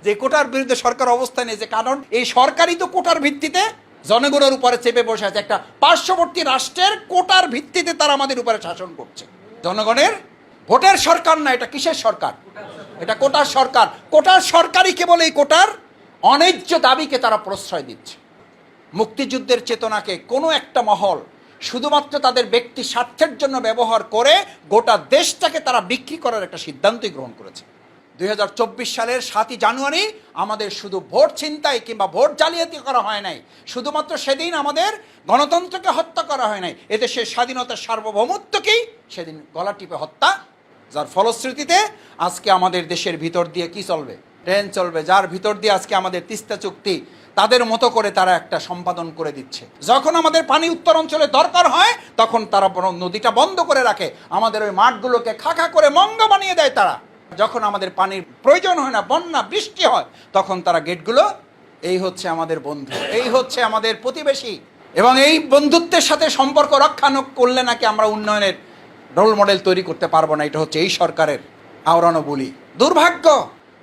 যে কোটার বিরুদ্ধে সরকার অবস্থান নিয়েছে, কারণ এই সরকারই তো কোটার ভিত্তিতে জনগণের উপরে চেপে বসে আছে। একটা পার্শ্ববর্তী রাষ্ট্রের কোটার ভিত্তিতে তারা আমাদের উপরে শাসন করছে। জনগণের ভোটের সরকার না, এটা কিসের সরকার? এটা কোটার সরকার। কোটার সরকারই কেবল এই কোটার অন্যায্য দাবিকে তারা প্রশ্রয় দিচ্ছে। মুক্তিযুদ্ধের চেতনাকে কোনো একটা মহল শুধুমাত্র তাদের ব্যক্তি স্বার্থের জন্য ব্যবহার করে গোটা দেশটাকে তারা বিক্রি করার একটা সিদ্ধান্তই গ্রহণ করেছে। 2024 সালের 7ই জানুয়ারি আমাদের শুধু ভোট ছিনতাই কিংবা ভোট জালিয়াতি করা হয় নাই, শুধুমাত্র সেদিন আমাদের গণতন্ত্রকে হত্যা করা হয় নাই, এদেশের স্বাধীনতার সার্বভৌমত্বকেই সেদিন গলা টিপে হত্যা, যার ফলশ্রুতিতে আজকে আমাদের দেশের ভিতর দিয়ে কি চলবে? ট্রেন চলবে, যার ভিতর দিয়ে আজকে আমাদের তিস্তা চুক্তি তাদের মতো করে তারা একটা সম্পাদন করে দিচ্ছে। যখন আমাদের পানি উত্তর অঞ্চলে দরকার হয় তখন তারা নদীটা বন্ধ করে রাখে, আমাদের ওই মাঠগুলোকে খাখা করে মঙ্গা বানিয়ে দেয় তারা। যখন আমাদের পানির প্রয়োজন হয় না, বন্যা বৃষ্টি হয়, তখন তারা গেটগুলো, এই হচ্ছে আমাদের বন্ধু, এই হচ্ছে আমাদের প্রতিবেশী, এবং এই বন্ধুত্বের সাথে সম্পর্ক রক্ষা করলে নাকি আমরা উন্নয়নের রোল মডেল তৈরি করতে পারবো না। এটা হচ্ছে এই সরকারের আওড়ানো বুলি। দুর্ভাগ্য।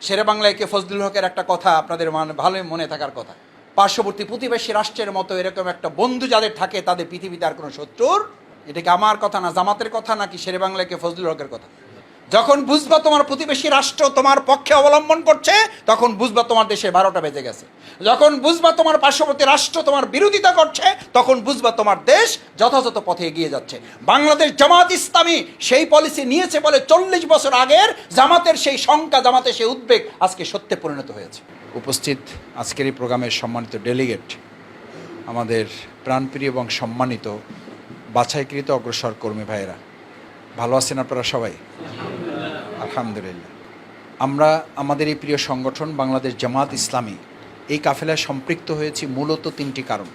শেরেবাংলায় কে ফজলুল হকের একটা কথা আপনাদের ভালোই মনে থাকার কথা, পার্শ্ববর্তী প্রতিবেশী রাষ্ট্রের মতো এরকম একটা বন্ধু যাদের থাকে তাদের পৃথিবীতে আর কোনো শত্রুর। এটা কি আমার কথা না, জামাতের কথা, নাকি শেরেবাংলায় কে ফজলুল হকের কথা? যখন বুঝবা তোমার প্রতিবেশী রাষ্ট্র তোমার পক্ষে অবলম্বন করছে, তখন বুঝবা তোমার দেশে 12টা বেজে গেছে। যখন বুঝবা তোমার পার্শ্ববর্তী রাষ্ট্র তোমার বিরোধিতা করছে, তখন বুঝবা তোমার দেশ যথাযথ পথে এগিয়ে যাচ্ছে। বাংলাদেশ জামাত ইসলামী সেই পলিসি নিয়েছে বলে 40 বছর আগের জামাতের সেই শঙ্কা, জামাতের সেই উদ্বেগ আজকে সত্যে পরিণত হয়েছে। উপস্থিত আজকের এই প্রোগ্রামের সম্মানিত ডেলিগেট, আমাদের প্রাণপ্রিয় এবং সম্মানিত বাছাইকৃত অগ্রসর কর্মী ভাইয়েরা, ভালো আছেন আপনারা সবাই? আলহামদুলিল্লাহ। আমরা আমাদের এই প্রিয় সংগঠন বাংলাদেশ জামাত ইসলামী এই কাফেলায় সম্পৃক্ত হয়েছি মূলত 3টি কারণ।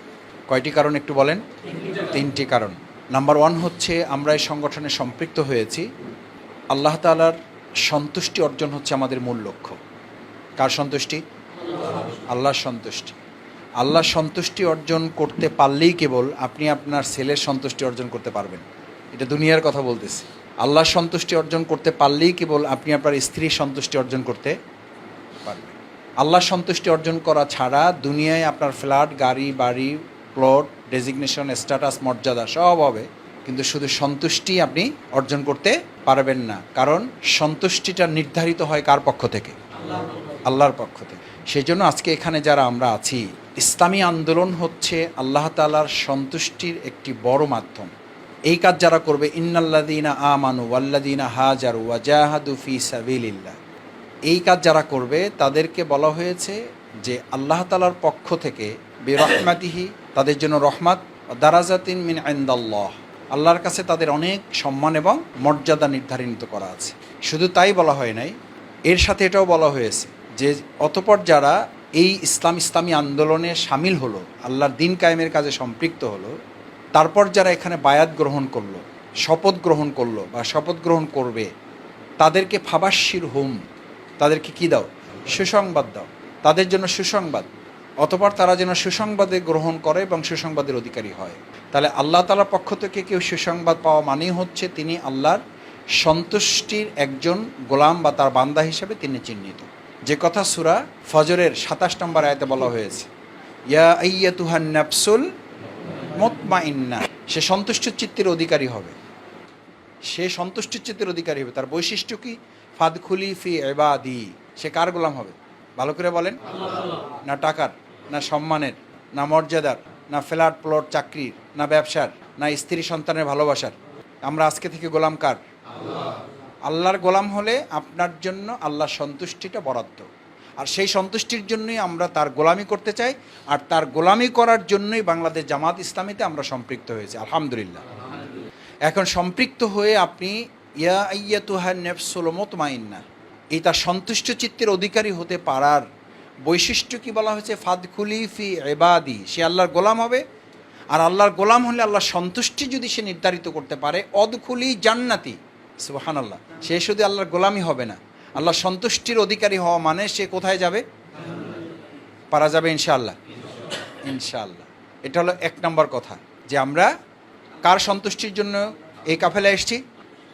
কয়টি কারণ একটু বলেন? 3টি কারণ। নাম্বার 1 হচ্ছে আমরা এই সংগঠনে সম্পৃক্ত হয়েছি, আল্লাহ তাআলার সন্তুষ্টি অর্জন হচ্ছে আমাদের মূল লক্ষ্য। কার সন্তুষ্টি? আল্লাহর সন্তুষ্টি। আল্লাহর সন্তুষ্টি অর্জন করতে পারলেই কেবল আপনি আপনার ছেলের সন্তুষ্টি অর্জন করতে পারবেন। এটা দুনিয়ার কথা বলতেছি। আল্লাহর সন্তুষ্টি অর্জন করতে পারলেই কেবল আপনি আপনার স্ত্রীর সন্তুষ্টি অর্জন করতে পারবেন। আল্লাহর সন্তুষ্টি অর্জন করা ছাড়া দুনিয়ায় আপনার ফ্ল্যাট, গাড়ি, বাড়ি, প্লট, ডেজিগনেশন, স্ট্যাটাস, মর্যাদা সব হবে, কিন্তু শুধু সন্তুষ্টি আপনি অর্জন করতে পারবেন না। কারণ সন্তুষ্টিটা নির্ধারিত হয় কার পক্ষ থেকে? আল্লাহর পক্ষ থেকে। সেই জন্য আজকে এখানে যারা আমরা আছি, ইসলামী আন্দোলন হচ্ছে আল্লাহ তাআলার সন্তুষ্টির একটি বড় মাধ্যম। এই কাজ যারা করবে, ইন্নাল্লাযীনা আমানু ওয়াল্লাযীনা হাজারু ওয়া জাহাদু ফি সাবিলিল্লাহ, এই কাজ যারা করবে তাদেরকে বলা হয়েছে যে আল্লাহ তাআলার পক্ষ থেকে বিরহমাতিহি, তাদের জন্য রহমত, দারাজাতিন মিন ইনদাল্লাহ, আল্লাহর কাছে তাদের অনেক সম্মান এবং মর্যাদা নির্ধারিত করা আছে। শুধু তাই বলা হয় নাই, এর সাথে এটাও বলা হয়েছে যে অতঃপর যারা এই ইসলামী আন্দোলনে সামিল হলো, আল্লাহর দ্বীন কায়েমের কাজে সম্পৃক্ত হলো, তারপর যারা এখানে বায়াত গ্রহণ করলো, শপথ গ্রহণ করলো বা শপথ গ্রহণ করবে, তাদেরকে ফাবাশশির হুম, তাদেরকে কি দাও? সুসংবাদ দাও, তাদের জন্য সুসংবাদ। অতঃপর তারা যেন সুসংবাদে গ্রহণ করে এবং সুসংবাদের অধিকারী হয়। তাহলে আল্লাহ তাআলার পক্ষ থেকে কেউ সুসংবাদ পাওয়া মানেই হচ্ছে তিনি আল্লাহর সন্তুষ্টির একজন গোলাম বা তার বান্দা হিসেবে তিনি চিহ্নিত। যে কথা সূরা ফজরের 27 নম্বর আয়াতে বলা হয়েছে, ইয়া আইয়াতুহান নাফসুল মুতমাইন্না, সে সন্তুষ্ট চিত্তের অধিকারী হবে। সে সন্তুষ্ট চিত্তের অধিকারী হবে। তার বৈশিষ্ট্য কি? ফাদখুলি ফি ইবাদি, সে কার গোলাম হবে? ভালো করে বলেন। না টাকার, না সম্মানের, না মর্যাদার, না ফ্ল্যাট, প্লট, চাকরির, না ব্যবসার, না স্ত্রী সন্তানের ভালোবাসার। আমরা আজকে থেকে গোলাম কার? আল্লাহর গোলাম হলে আপনার জন্য আল্লাহর সন্তুষ্টিটা বরাদ্দ। আর সেই সন্তুষ্টির জন্যই আমরা তার গোলামি করতে চাই, আর তার গোলামি করার জন্যই বাংলাদেশ জামাত ইসলামীতে আমরা সম্পৃক্ত হয়েছি। আলহামদুলিল্লাহ। এখন সম্পৃক্ত হয়ে আপনি ইয়া আইয়াতুহান নাফসুল মুতমাইন্না, এই তার সন্তুষ্ট চিত্তের অধিকারী হতে পারার বৈশিষ্ট্য কি বলা হয়েছে? ফাদখুলি ফি ইবাদি, সে আল্লাহর গোলাম হবে। আর আল্লাহর গোলাম হলে আল্লাহর সন্তুষ্টি যদি সে নির্ধারিত করতে পারে, অদখুলি জান্নাতি, সুবহানাল্লাহ, সে শুধু আল্লাহর গোলামই হবে না, আল্লাহর সন্তুষ্টির অধিকারী হওয়া মানে সে কোথায় যাবে? পারা যাবে ইনশাআল্লাহ। ইনশাআল্লাহ। এটা হলো 1 নম্বর কথা, যে আমরা কার সন্তুষ্টির জন্য এই কাফেলায় এসেছি?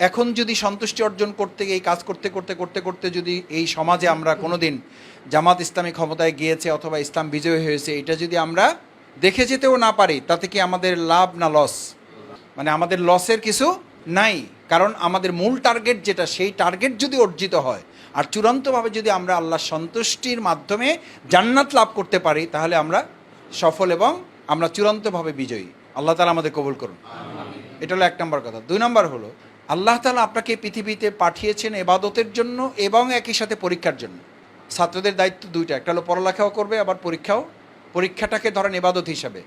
এখন যদি সন্তুষ্টি অর্জন করতে গিয়ে এই কাজ করতে করতে করতে করতে যদি এই সমাজে আমরা কোনোদিন জামাত ইসলামী ক্ষমতায় গিয়েছে অথবা ইসলাম বিজয় হয়েছে এটা যদি আমরা দেখে যেতেও না পারি, তাতে কি আমাদের লাভ না লস? মানে আমাদের লসের কিছু নাই, কারণ আমাদের মূল টার্গেট যেটা, সেই টার্গেট যদি অর্জিত হয় আর চূড়ান্তভাবে যদি আমরা আল্লাহর সন্তুষ্টির মাধ্যমে জান্নাত লাভ করতে পারি, তাহলে আমরা সফল এবং আমরা চূড়ান্তভাবে বিজয়ী। আল্লাহ তাআলা আমাদের কবুল করুন। এটা হলো 1 নম্বর কথা। 2 নম্বর হলো, আল্লাহ তাআলা আপনাকে পৃথিবীতে পাঠিয়েছেন ইবাদতের জন্য এবং একই সাথে পরীক্ষার জন্য। ছাত্রদের দায়িত্ব 2টা, একটা হলো পড়ালেখাও করবে, আবার পরীক্ষাটাকে ধরেন ইবাদত হিসাবে,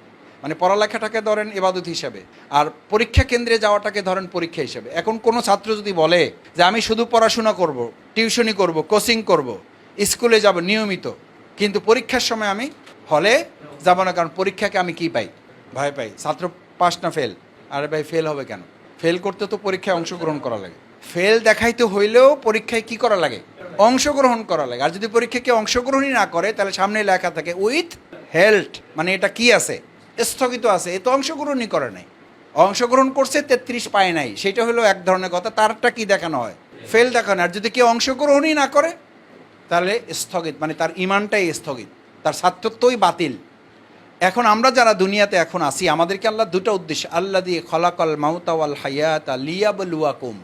মানে পড়ালেখাটাকে ধরেন ইবাদত হিসাবে, আর পরীক্ষা কেন্দ্রে যাওয়াটাকে ধরেন পরীক্ষা হিসাবে। এখন কোনো ছাত্র যদি বলে যে আমি শুধু পড়াশোনা করব, টিউশনি করব, কোচিং করব, স্কুলে যাব নিয়মিত, কিন্তু পরীক্ষার সময় আমি হলে যাব না, কারণ পরীক্ষাকে আমি কি পাই? ভয় পাই। ছাত্র পাস না ফেল? আরে ভাই, ফেল হবে কেন? ফেল করতে তো পরীক্ষায় অংশগ্রহণ করা লাগে। ফেল দেখাইতে হইলেও পরীক্ষায় কি করা লাগে? অংশগ্রহণ করা লাগে। আর যদি পরীক্ষায় কেউ অংশগ্রহণই না করে, তাহলে সামনে লেখা থাকে উইথ হেল্ড, মানে এটা কি আছে? স্থগিত আছে। এ তো অংশগ্রহণই করে নাই। অংশগ্রহণ করছে 33 পায় নাই, সেটা হলো এক ধরনের কথা। তারটা কি দেখানো হয়? ফেল দেখানো। আর যদি কেউ অংশগ্রহণই না করে, তাহলে স্থগিত, মানে তার ইমানটাই স্থগিত, তার ছাত্রত্বই বাতিল। এখন আমরা যারা দুনিয়াতে এখন আসি, আমাদেরকে আল্লাহ 2টা উদ্দেশ্য, আল্লাহ দিয়ে খলাকাল মাউতা ওয়াল হায়াতা লিয়াবলুয়াকুম,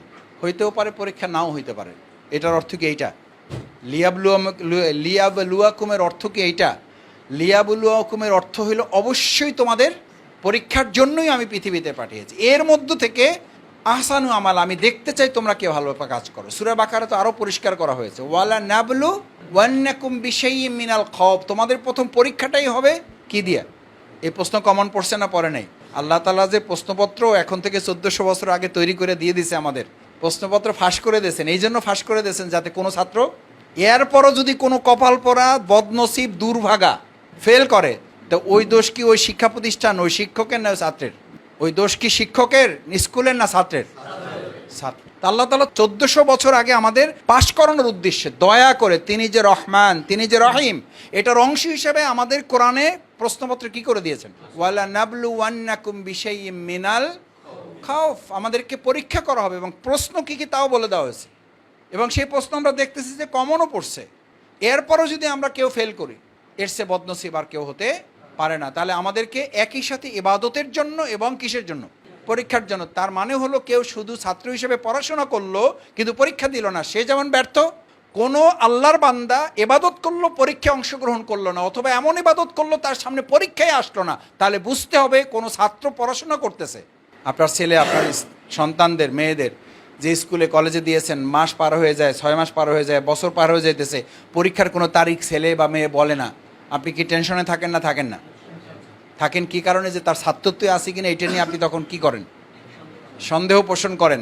হইতেও পারে পরীক্ষা, নাও হইতে পারে। এটার অর্থ কি এইটা? লিয়াবলুয়াকুমের অর্থ কি এইটা? লিয়াবলুয়াকুমের অর্থ হইল অবশ্যই তোমাদের পরীক্ষার জন্যই আমি পৃথিবীতে পাঠিয়েছি। এর মধ্য থেকে আহসানু আমাল, আমি দেখতে চাই তোমরা কে ভালোভাবে কাজ করো। সূরা বাকারা তো আরও পরিষ্কার করা হয়েছে, ওয়ালা নাবলু ওয়ান্নাকুম বিশাইয়্যিম মিনাল খাউফ, তোমাদের প্রথম পরীক্ষাটাই হবে কি দিয়া? এই প্রশ্ন কমন পড়ছে না পড়ে নাই? আল্লাহ তাআলা যে প্রশ্নপত্র এখন থেকে 1400 বছর আগে তৈরি করে দিয়ে দিছে, আমাদের প্রশ্নপত্র ফাঁস করে দিয়েছেন। এই জন্য ফাঁস করে দিয়েছেন যাতে কোনো ছাত্র এরপরও যদি কোনো কপাল পরা বদনসিব দুর্ভাগা ফেল করে, তো ওই দোষ কি ওই শিক্ষা প্রতিষ্ঠান, ওই শিক্ষকের না ছাত্রের? ওই দোষ কি শিক্ষকের, স্কুলের, না ছাত্রের? ছাত্র। আল্লাহ তাআলা 1400 বছর আগে আমাদের পাশ করানোর উদ্দেশ্যে দয়া করে, তিনি যে রহমান, তিনি যে রহিম, এটার অংশ হিসেবে আমাদের কোরআনে প্রশ্নপত্র কি করে দিয়েছেন? ওয়ালা নাবলু ওয়ান্নাকুম বিশাইয়্যিম মিনাল খাউফ, আমাদেরকে পরীক্ষা করা হবে, এবং প্রশ্ন কি কি তাও বলে দেওয়া হয়েছে। এবং সেই প্রশ্ন আমরা দেখতেছি যে কমনও পড়ছে। এরপরও যদি আমরা কেউ ফেল করি, এর চেয়ে বদনসিব আর কেউ হতে পারে না। তাহলে আমাদেরকে একই সাথে ইবাদতের জন্য এবং কিসের জন্য? পরীক্ষার জন্য। তার মানে হলো, কেউ শুধু ছাত্র হিসেবে পড়াশোনা করলো কিন্তু পরীক্ষা দিল না, সে যেমন ব্যর্থ। কোনো আল্লাহর বান্দা ইবাদত করলো, পরীক্ষায় অংশগ্রহণ করলো না, অথবা এমন ইবাদত করলো তার সামনে পরীক্ষায় আসলো না, তাহলে বুঝতে হবে কোনো ছাত্র পড়াশোনা করতেছে। আপনার ছেলে, আপনার সন্তানদের, মেয়েদের যে স্কুলে কলেজে দিয়েছেন, মাস পার হয়ে যায়, 6 মাস পার হয়ে যায়, বছর পার হয়ে যাইতেছে, পরীক্ষার কোনো তারিখ ছেলে বা মেয়ে বলে না, আপনি কি টেনশনে থাকেন না? থাকেন না? থাকেন কি কারণে? যে তার ছাত্রত্ব আছে কিনা এটা নিয়ে আপনি তখন কি করেন? সন্দেহ পোষণ করেন।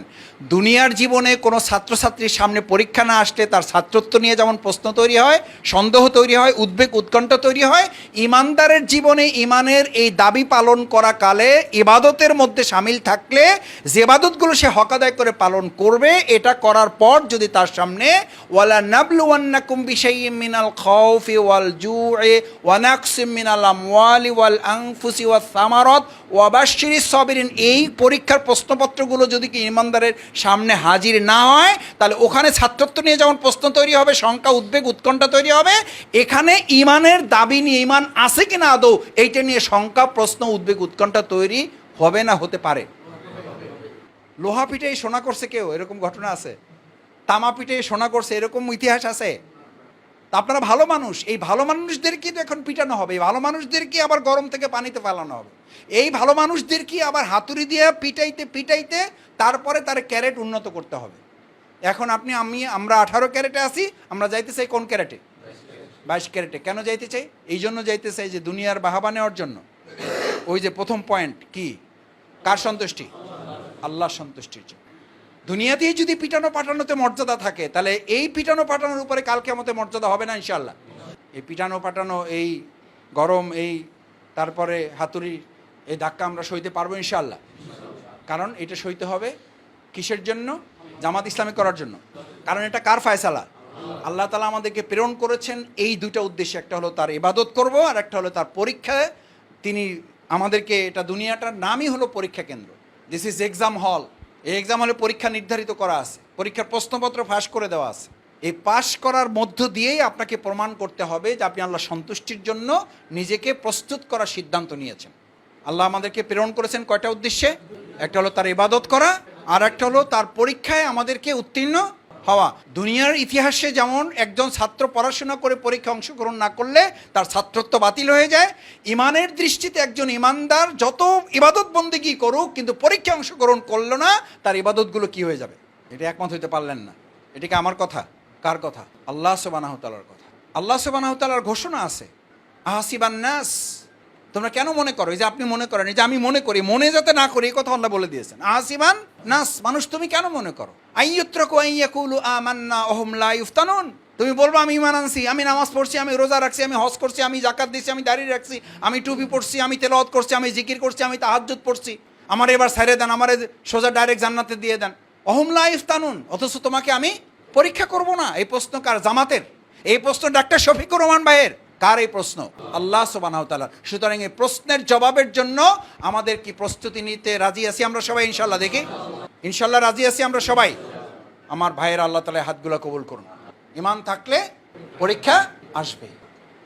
দুনিয়ার জীবনে কোনো ছাত্রছাত্রীর সামনে পরীক্ষা না আসলে তার ছাত্রত্ব নিয়ে যেমন প্রশ্ন তৈরি হয়, সন্দেহ তৈরি হয়, উদ্বেগ উৎকণ্ঠা তৈরি হয়, ইমানদারের জীবনে ইমানের এই দাবি পালন করা কালে ইবাদতের মধ্যে সামিল থাকলে যে ইবাদতগুলো সে হক আদায় করে পালন করবে, এটা করার পর যদি তার সামনে ওয়ালা নাবলুওয়ান্নাকুম বিশাইয়্যিম মিনাল খাউফি ওয়াল জু'i ওয়া নাকসিম মিনাল আমওয়ালি ওয়াল আনফুসি ওয়াস সামারাত ওয়া বাশশিরিস সাবিরিন, এই পরীক্ষার প্রশ্নপত্রগুলো যদি কি ইমানদারের সামনে হাজির না হয়, তাহলে ওখানে ছাত্রত্ব নিয়ে যেমন প্রশ্ন তৈরি হবে, শঙ্কা, উদ্বেগ, উৎকণ্ঠা তৈরি হবে, এখানে ইমানের দাবি নিয়ে, ইমান আছে কিনা আদৌ, এইটা নিয়ে শঙ্কা, প্রশ্ন, উদ্বেগ, উৎকণ্ঠা তৈরি হবে না? হতে পারে। লোহা পিঠে সোনা করছে কেউ, এরকম ঘটনা আছে? তামা পিঠে সোনা করছে, এরকম ইতিহাস আছে? তা আপনারা ভালো মানুষ, এই ভালো মানুষদেরকে তো এখন পিটানো হবে, এই ভালো মানুষদেরকে আবার গরম থেকে পানিতে ফেলানো হবে, এই ভালো মানুষদেরকে আবার হাতুড়ি দিয়ে পিটাইতে পিটাইতে তারপরে তার ক্যারেট উন্নত করতে হবে। এখন আমরা 18 ক্যারেটে আছি, আমরা যাইতে চাই কোন ক্যারেটে? 22 ক্যারেটে। কেন যাইতে চাই? এই জন্য যাইতে চাই যে দুনিয়ার বাহাবা নেওয়ার জন্য। ওই যে প্রথম পয়েন্ট কি, কার সন্তুষ্টি? আল্লাহর সন্তুষ্টির জন্য। দুনিয়াতেই যদি পিটানো পাঠানোতে মর্যাদা থাকে, তাহলে এই পিটানো পাঠানোর উপরে কাল কিয়ামতে মর্যাদা হবে না ইনশাআল্লাহ? এই পিটানো পাঠানো, এই গরম, এই তারপরে হাতুড়ি, এই ধাক্কা আমরা সইতে পারবো ইনশাআল্লাহ? কারণ এটা সইতে হবে কিসের জন্য? জামাত ইসলামী করার জন্য। কারণ এটা কার ফায়সালা? আল্লাহ তাআলা আমাদেরকে প্রেরণ করেছেন এই 2টা উদ্দেশ্যে, একটা হলো তার ইবাদত করব, আর একটা হলো তার পরীক্ষায় তিনি আমাদেরকে, এটা দুনিয়াটার নামই হলো পরীক্ষা কেন্দ্র। দিস ইজ এক্সাম হল। এই এক্সাম হলে পরীক্ষা নির্ধারিত করা আছে, পরীক্ষার প্রশ্নপত্র ফাঁস করে দেওয়া আছে। এই পাশ করার মধ্য দিয়েই আপনাকে প্রমাণ করতে হবে যে আপনি আল্লাহ সন্তুষ্টির জন্য নিজেকে প্রস্তুত করার সিদ্ধান্ত নিয়েছেন। আল্লাহ আমাদেরকে প্রেরণ করেছেন কয়টা উদ্দেশ্যে? একটা হলো তার ইবাদত করা, আর একটা হলো তার পরীক্ষায় আমাদেরকে উত্তীর্ণ হওয়া। দুনিয়ার ইতিহাসে যেমন একজন ছাত্র পড়াশোনা করে পরীক্ষা অংশগ্রহণ না করলে তার ছাত্রত্ব বাতিল হয়ে যায়, ইমানের দৃষ্টিতে একজন ইমানদার যত ইবাদত বন্দেগী করুক কিন্তু পরীক্ষা অংশগ্রহণ করলো না, তার ইবাদতগুলো কি হয়ে যাবে? এটা একমত হইতে পারলেন না। এটা কি আমার কথা? কার কথা? আল্লাহ সুবহানাহু ওয়া তাআলার কথা। আল্লাহ সুবহানাহু ওয়া তাআলার ঘোষণা আছে, আহাসিবান নাস, তোমরা কেন মনে করো? এই যে আপনি মনে করেন, এই যে আমি মনে করি, মনে যাতে না করি, এই কথা আল্লাহ বলে দিয়েছেন। আহাসিবান নাস, মানুষ তুমি কেন মনে করো আইয়ুত্রাকু আইয়াকুলু আমান্না ওহুম লা ইফতানুন, তুমি বলবো আমি ঈমান আনছি, আমি নামাজ পড়ছি, আমি রোজা রাখছি, আমি হজ করছি, আমি যাকাত দিচ্ছি, আমি দাঁড়িয়ে রাখছি, আমি টুপি পড়ছি, আমি তেলাওয়াত করছি, আমি জিকির করছি, আমি তাহাজ্জুদ পড়ছি, আমার এবার ছেড়ে দেন, আমার সোজা ডাইরেক্ট জান্নাতে দিয়ে দেন। ওহুম লা ইফতানুন, অথচ তোমাকে আমি পরীক্ষা করব না। এই প্রশ্ন কার? জামাতের। এই প্রশ্ন ডাক্তার শফিকুর রহমান ভাইয়ের। কার এই প্রশ্ন? আল্লাহ সুবহানাহু ওয়া তাআলা। সুতরাং এই প্রশ্নের জবাবের জন্য আমাদের কি প্রস্তুতি নিতে রাজি আছি আমরা সবাই? ইনশাল্লাহ দেখি, ইনশাল্লাহ রাজি আছি আমরা সবাই। আমার ভাইয়ের আল্লাহ তাআলা হাতগুলো কবুল করুন। ঈমান থাকলে পরীক্ষা আসবে।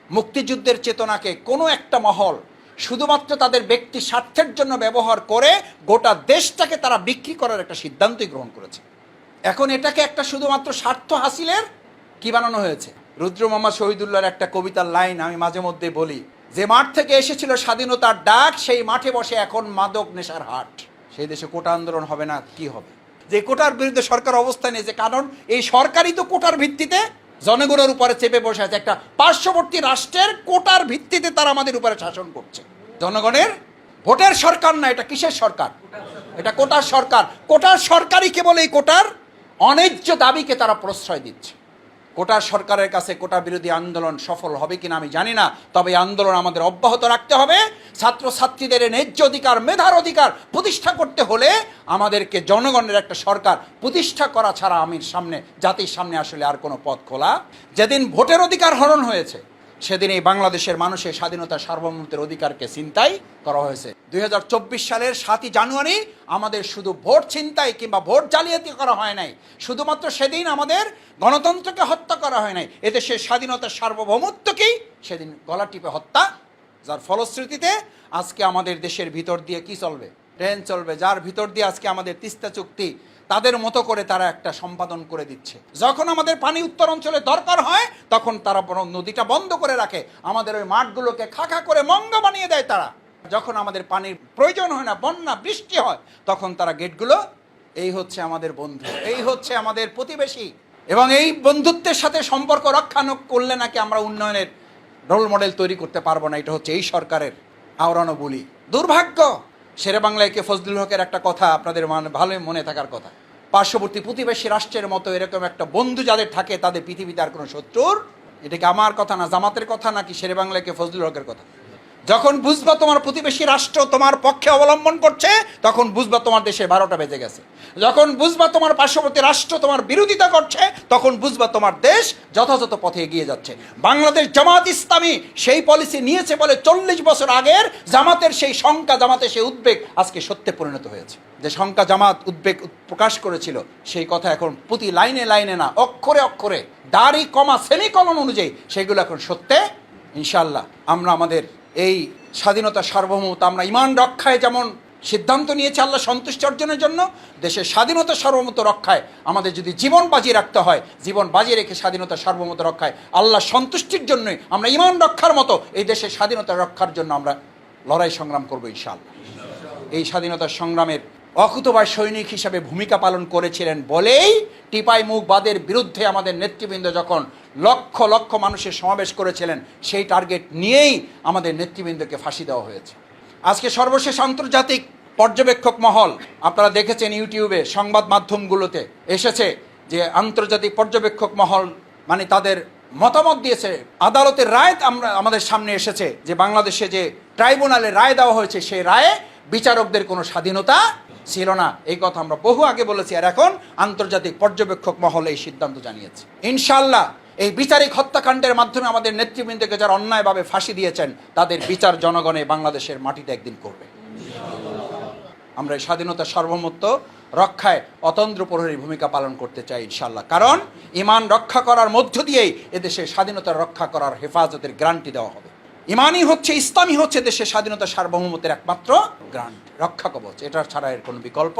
মুক্তিযুদ্ধের চেতনাকে কোনো একটা মহল শুধুমাত্র তাদের ব্যক্তি স্বার্থের জন্য ব্যবহার করে গোটা দেশটাকে তারা বিক্রি করার একটা সিদ্ধান্তই গ্রহণ করেছে। এখন এটাকে একটা শুধুমাত্র স্বার্থ হাসিলের কি বানানো হয়েছে? রুদ্র মোহাম্মদ শহীদুল্লাহর একটা কবিতার লাইন আমি মাঝে মধ্যে বলি, যে মাঠ থেকে এসেছিল স্বাধীনতার ডাক, সেই মাঠে বসে এখন মাদক নেশার হাট। সেই দেশে কোটা আন্দোলন হবে না কি হবে? যে কোটার বিরুদ্ধে সরকার অবস্থান নিয়েছে, কারণ এই সরকারই তো কোটার ভিত্তিতে জনগণের উপরে চেপে বসে আছে। একটা পার্শ্ববর্তী রাষ্ট্রের কোটার ভিত্তিতে তারা আমাদের উপরে শাসন করছে। জনগণের ভোটের সরকার না, এটা কিসের সরকার? এটা কোটার সরকার। কোটার সরকারই কেবল এই কোটার অন্যায্য দাবিকে তারা প্রশ্রয় দিচ্ছে। কোটার সরকারের কাছে কোটা বিরোধী আন্দোলন সফল হবে কিনা আমি জানি না, তবে আন্দোলন আমাদের অব্যাহত রাখতে হবে। ছাত্রছাত্রীদের ন্যায্য অধিকার, মেধার অধিকার প্রতিষ্ঠা করতে হলে আমাদেরকে জনগণের একটা সরকার প্রতিষ্ঠা করা ছাড়া জাতির সামনে আসলে আর কোনো পথ খোলা। যেদিন ভোটের অধিকার হরণ হয়েছে সেদিন এই বাংলাদেশের মানুষের স্বাধীনতা সার্বভৌমত্বের অধিকারকে ছিনতাই করা হয়েছে। 2024 সালের 7ই জানুয়ারি আমাদের শুধু ভোট ছিনতাই কিংবা ভোট জালিয়াতি করা হয় নাই, শুধুমাত্র সেদিন আমাদের গণতন্ত্রকে হত্যা করা হয় নাই, এদেশের স্বাধীনতার সার্বভৌমত্বকেই সেদিন গলা টিপে হত্যা, যার ফলশ্রুতিতে আজকে আমাদের দেশের ভিতর দিয়ে কি চলবে? ট্রেন চলবে, যার ভিতর দিয়ে আজকে আমাদের তিস্তা চুক্তি তাদের মতো করে তারা একটা সম্পাদন করে দিচ্ছে। যখন আমাদের পানি উত্তর অঞ্চলে দরকার হয় তখন তারা নদীটা বন্ধ করে রাখে, আমাদের ওই মাঠগুলোকে খাখা করে মঙ্গা বানিয়ে দেয় তারা। যখন আমাদের পানির প্রয়োজন হয় না, বন্যা বৃষ্টি হয়, তখন তারা গেটগুলো, এই হচ্ছে আমাদের বন্ধু, এই হচ্ছে আমাদের প্রতিবেশী, এবং এই বন্ধুত্বের সাথে সম্পর্ক রক্ষা করলে নাকি আমরা উন্নয়নের রোল মডেল তৈরি করতে পারবো না। এটা হচ্ছে এই সরকারের আওড়ানো বলি। দুর্ভাগ্য। শেরে বাংলায় কে ফজলুল হকের একটা কথা আপনাদের ভালোই মনে থাকার কথা, পার্শ্ববর্তী প্রতিবেশী রাষ্ট্রের মতো এরকম একটা বন্ধু যাদের থাকে তাদের পৃথিবীতে আর কোনো শত্রুর। এটা কি আমার কথা না, জামাতের কথা, নাকি শেরে বাংলায় কে ফজলুল হকের কথা? যখন বুঝবা তোমার প্রতিবেশী রাষ্ট্র তোমার পক্ষে অবলম্বন করছে তখন বুঝবা তোমার দেশে 12টা বেজে গেছে। যখন বুঝবা তোমার পার্শ্ববর্তী রাষ্ট্র তোমার বিরোধিতা করছে তখন বুঝবা তোমার দেশ যথাযথ পথে এগিয়ে যাচ্ছে। বাংলাদেশ জামাত ইসলামী সেই পলিসি নিয়েছে বলে 40 বছর আগের জামাতের সেই শঙ্কা, জামাতের সেই উদ্বেগ আজকে সত্যে পরিণত হয়েছে। যে শঙ্কা জামাত উদ্বেগ প্রকাশ করেছিল সেই কথা এখন প্রতি লাইনে লাইনে না, অক্ষরে অক্ষরে, দাড়ি কমা সেমিকলন অনুযায়ী সেগুলো এখন সত্যে। ইনশাআল্লাহ আমরা আমাদের এই স্বাধীনতা সার্বভৌমত্ব আমরা ঈমান রক্ষায় যেমন সিদ্ধান্ত নিয়েছি আল্লাহ সন্তুষ্টি অর্জনের জন্য, দেশের স্বাধীনতা সার্বভৌমত্ব রক্ষায় আমাদের যদি জীবন বাজি রাখতে হয়, জীবন বাজি রেখে স্বাধীনতা সার্বভৌমত্ব রক্ষায় আল্লাহ সন্তুষ্টির জন্যই আমরা ঈমান রক্ষার মতো এই দেশের স্বাধীনতা রক্ষার জন্য আমরা লড়াই সংগ্রাম করবো ইনশাআল্লাহ। এই স্বাধীনতা সংগ্রামের অকুতোভয় সৈনিক হিসাবে ভূমিকা পালন করেছিলেন বলেই টিপাই মুখবাদের বিরুদ্ধে আমাদের নেতৃবৃন্দ যখন লক্ষ লক্ষ মানুষের সমাবেশ করেছিলেন সেই টার্গেট নিয়েই আমাদের নেতৃবৃন্দকে ফাঁসি দেওয়া হয়েছে। আজকে সর্বশেষ আন্তর্জাতিক পর্যবেক্ষক মহল, আপনারা দেখেছেন ইউটিউবে সংবাদ মাধ্যমগুলোতে এসেছে যে আন্তর্জাতিক পর্যবেক্ষক মহল মানে তাদের মতামত দিয়েছে, আদালতের রায় আমাদের সামনে এসেছে যে বাংলাদেশে যে ট্রাইব্যুনালে রায় দেওয়া হয়েছে সেই রায়ে বিচারকদের কোনো স্বাধীনতা ছিল না। এই কথা আমরা বহু আগে বলেছি, আর এখন আন্তর্জাতিক পর্যবেক্ষক মহল এই সিদ্ধান্ত জানিয়েছে। ইনশাআল্লাহ এই বিচারিক হত্যাকাণ্ডের মাধ্যমে আমাদের নেতৃবৃন্দকে যারা অন্যায়ভাবে ফাঁসি দিয়েছেন তাদের বিচার জনগণে বাংলাদেশের মাটিতে একদিন করবে। আমরা এই স্বাধীনতা সার্বভৌমত্ব রক্ষায় অতন্দ্র প্রহরী ভূমিকা পালন করতে চাই ইনশাআল্লাহ। কারণ ঈমান রক্ষা করার মধ্য দিয়েই এদেশের স্বাধীনতা রক্ষা করার হেফাজতের গ্যারান্টি দেওয়া হবে। ঈমানই হচ্ছে, ইসলামই হচ্ছে দেশের স্বাধীনতা সার্বভৌমত্বের একমাত্র গ্যারান্টি, রক্ষা কবচ। এটা ছাড়া এর কোনো বিকল্প।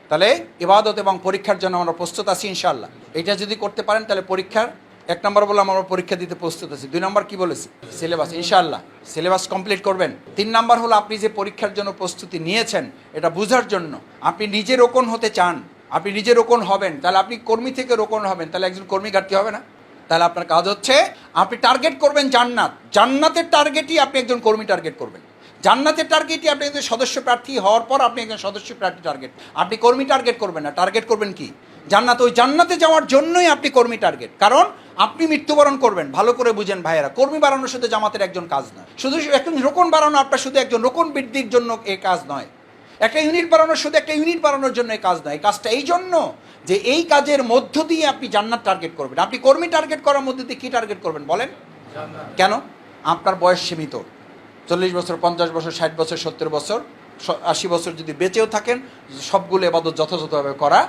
তাহলে ইবাদত এবং পরীক্ষার জন্য আমরা প্রস্তুত আছি ইনশাআল্লাহ। এটা যদি করতে পারেন তাহলে পরীক্ষার 1 নম্বর বললাম আমরা পরীক্ষা দিতে প্রস্তুত আছি। 2 নম্বর কি বলেছি? সিলেবাস। ইনশাআল্লাহ সিলেবাস কমপ্লিট করবেন। 3 নম্বর হলো আপনি যে পরীক্ষার জন্য প্রস্তুতি নিয়েছেন এটা বোঝার জন্য। আপনি নিজে রোকন হতে চান, আপনি নিজে রোকন হবেন, তাহলে আপনি কর্মী থেকে রোকন হবেন, তাহলে একজন কর্মী ঘাটতি হবে না? তাহলে আপনার কাজ হচ্ছে আপনি টার্গেট করবেন জান্নাত, জান্নাতের টার্গেটই আপনি একজন কর্মী টার্গেট করবেন। জান্নাতের টার্গেটই আপনি একজন সদস্য প্রার্থী হওয়ার পর আপনি একজন সদস্য প্রার্থী টার্গেট, আপনি কর্মী টার্গেট করবেন না। টার্গেট করবেন কি? জান্নাত। ওই জান্নাতে যাওয়ার জন্যই আপনি কর্মী টার্গেট। কারণ আপনি মৃত্যুবরণ করবেন। ভালো করে বুঝেন ভাইয়েরা, কর্মী বাড়ানোর শুধু জামাতের একজন কাজ নয়, শুধু একজন রোকন বাড়ানো আপনার শুধু একজন রোকন বৃদ্ধির জন্য এই কাজ নয়, একটা ইউনিট বাড়ানোর শুধু একটা ইউনিট বাড়ানোর জন্য এই কাজ নয়। এই কাজটা এই জন্য যে এই কাজের মধ্য দিয়ে আপনি জান্নাত টার্গেট করবেন। আপনি কর্মী টার্গেট করার মধ্যে দিয়ে কী টার্গেট করবেন বলেন? কেন? আপনার বয়স সীমিত, 40 বছর, 50 বছর, 60 বছর, 70 বছর, 80 বছর যদি বেঁচেও থাকেন, সবগুলো ইবাদত যথাযথভাবে করা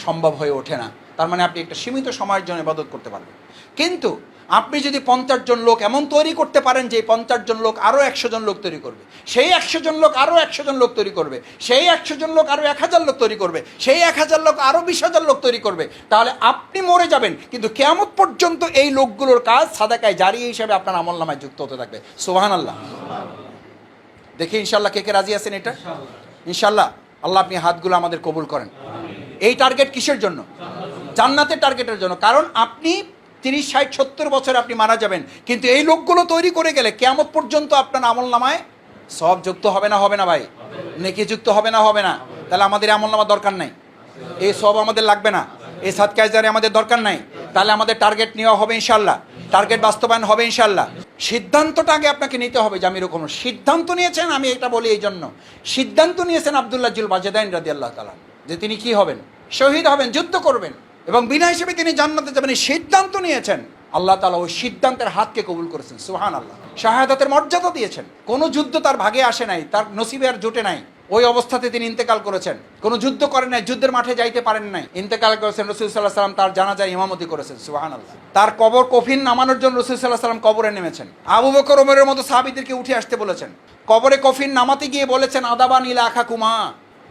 সম্ভব হয়ে ওঠে না। তার মানে আপনি একটা সীমিত সময়ের জন্য ইবাদত করতে পারবেন। কিন্তু আপনি যদি 50 জন লোক এমন তৈরি করতে পারেন যে 50 জন লোক আরও 100 জন লোক তৈরি করবে, সেই 100 জন লোক আরও 100 জন লোক তৈরি করবে, সেই 100 জন লোক আরও 1000 লোক তৈরি করবে, সেই 1000 লোক আরও 20,000 লোক তৈরি করবে, তাহলে আপনি মরে যাবেন কিন্তু কিয়ামত পর্যন্ত এই লোকগুলোর কাজ সাদাকায় জারিয়া হিসেবে আপনার আমলনামায় যুক্ত হতে থাকবে। সুবহানাল্লাহ। দেখি ইনশাআল্লাহ কে কে রাজি আছেন এটা? ইনশাআল্লাহ। আল্লাহ আপনি হাতগুলো আমাদের কবুল করেন। এই টার্গেট কিসের জন্য? জান্নাতের টার্গেটের জন্য। কারণ আপনি 30, 60, 70 বছর আপনি মারা যাবেন, কিন্তু এই লোকগুলো তৈরি করে গেলে কিয়ামত পর্যন্ত আপনার আমলনামায় সব যুক্ত হবে না? হবে না ভাই? নেকি যুক্ত হবে না? হবে না? তাহলে আমাদের আমলনামা দরকার নাই, এই সব আমাদের লাগবে না, এই সাদকায়ে জারিয়া আমাদের দরকার নাই। তাহলে আমাদের টার্গেট নেওয়া হবে ইনশাআল্লাহ, টার্গেট বাস্তবায়ন হবে ইনশাআল্লাহ। সিদ্ধান্তটা আগে আপনাকে নিতে হবে যে আমি এরকম সিদ্ধান্ত নিয়েছেন। আমি এটা বলি এই জন্য, সিদ্ধান্ত নিয়েছেন আব্দুল্লাহ জুল বাজেদাইন রাদিয়াল্লাহু তাআলা যে তিনি কি হবেন? শহীদ হবেন, যুদ্ধ করবেন এবং বিনা হিসেবে তিনি জান্নাতে যাবেন। এই সিদ্ধান্ত নিয়েছেন, আল্লাহ তাআলা ওই সিদ্ধান্তের হাতকে কবুল করেছেন। সুবহানাল্লাহ। শাহাদাতের মর্যাদা দিয়েছেন। কোনো যুদ্ধ তার ভাগে আসে নাই, তার নসিবে আর জোটে নাই, ওই অবস্থাতে তিনি ইন্তেকাল করেছেন। কোনো যুদ্ধ করেন নাই, যুদ্ধের মাঠে যাইতে পারেন নাই, ইন্তেকাল করেছেন। রাসূল সাল্লাল্লাহু আলাইহি ওয়াসাল্লাম তার জানাজার ইমামতি করেছেন। সুবহানাল্লাহ। তার কবর কফিন নামানোর জন্য রাসূল সাল্লাল্লাহু আলাইহি ওয়াসাল্লাম কবরে নেমেছেন। আবু বকর ওমরের মতো সাহাবীদেরকে উঠে আসতে বলেছেন। কবরে কফিন নামাতে গিয়ে বলেছেন, আদাবান ইলা আখাকুমা,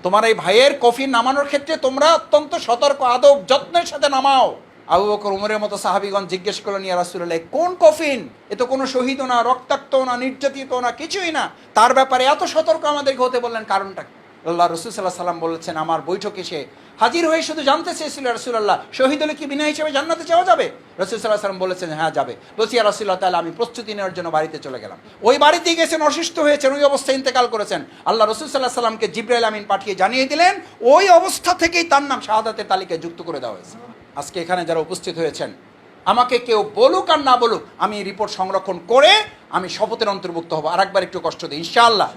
তোমার এই ভাইয়ের কফিন নামানোর ক্ষেত্রে তোমরা অত্যন্ত সতর্ক, আদব যত্নের সাথে নামাও। আবু বকর ওমরের মতো সাহাবীগণ জিজ্ঞেস করলেন, ইয়া রাসূলুল্লাহ, কোন কফিন? এ তো কোনো শহীদও না, রক্তাক্ত না, নির্যাতিত না, কিছুই না, তার ব্যাপারে এত সতর্ক আমাদেরকে হতে বললেন, কারণটা কি? আল্লাহ রাসূল সাল্লাল্লাহু আলাইহি ওয়াসাল্লাম বলেছেন, আমার বৈঠকে সে হাজির হয়ে শুধু জানতে চেয়েছিল, রাসূলুল্লাহ শহীদ হলে কি বিনা হিসেবে জান্নাতে যাওয়া যাবে? রাসূল সাল্লাল্লাহু আলাইহি ওয়াসাল্লাম বলেছেন, হ্যাঁ যাবে। বলছি, ইয়া রাসূলুল্লাহ, তাহলে আমি প্রস্তুতি নেওয়ার জন্য বাড়িতে চলে গেলাম। ওই বাড়িতে গেছেন, অসুস্থ হয়েছেন, ওই অবস্থায় ইন্তেকাল করেছেন। আল্লাহ রাসূল সাল্লাল্লাহু আলাইহি ওয়াসাল্লামকে জিবরাইল আমিন পাঠিয়ে জানিয়ে দিলেন, ওই অবস্থা থেকেই তার নাম শাহাদাতের তালিকায় যুক্ত করে দেওয়া হয়েছে। আজকে এখানে যারা উপস্থিত হয়েছেন, আমাকে কেউ বলুক আর না বলুক, আমি এই রিপোর্ট সংরক্ষণ করে আমি শপথের অন্তর্ভুক্ত হব। আরেকবার একটু কষ্ট দিই, ইনশাআল্লাহ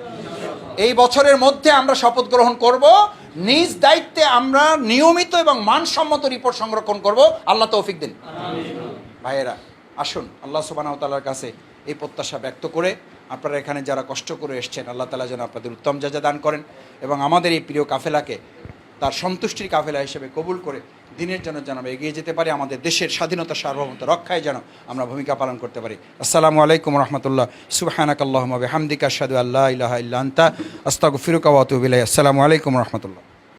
এই বছরের মধ্যে আমরা শপথ গ্রহণ করব, নিজ দায়িত্বে আমরা নিয়মিত এবং মানসম্মত রিপোর্ট সংরক্ষণ করব। আল্লাহ তৌফিক দিন। ভাইয়েরা আসুন আল্লাহ সুবহানাহু ওয়া তাআলার কাছে এই প্রত্যাশা ব্যক্ত করে, আপনারা এখানে যারা কষ্ট করে এসেছেন, আল্লাহ তাআলা যেন আপনাদের উত্তম জাযা দান করেন এবং আমাদের এই প্রিয় কাফেলাকে তার সন্তুষ্টির কাফেলা হিসেবে কবুল করে দিনের জন্য যেন আমরা এগিয়ে যেতে পারি, আমাদের দেশের স্বাধীনতা সার্বভৌমত্ব রক্ষায় যেন আমরা ভূমিকা পালন করতে পারি। আসসালামু আলাইকুম রাহমাতুল্লাহ। সুবহানাকাল্লাহুম্মা ওয়া বিহামদিকা আশহাদু আল্লা ইলাহা ইল্লা আনতা আস্তাগফিরুকা ওয়া আতুবু ইলাইক। আসসালামু আলাইকুম রাহমাতুল্লাহ।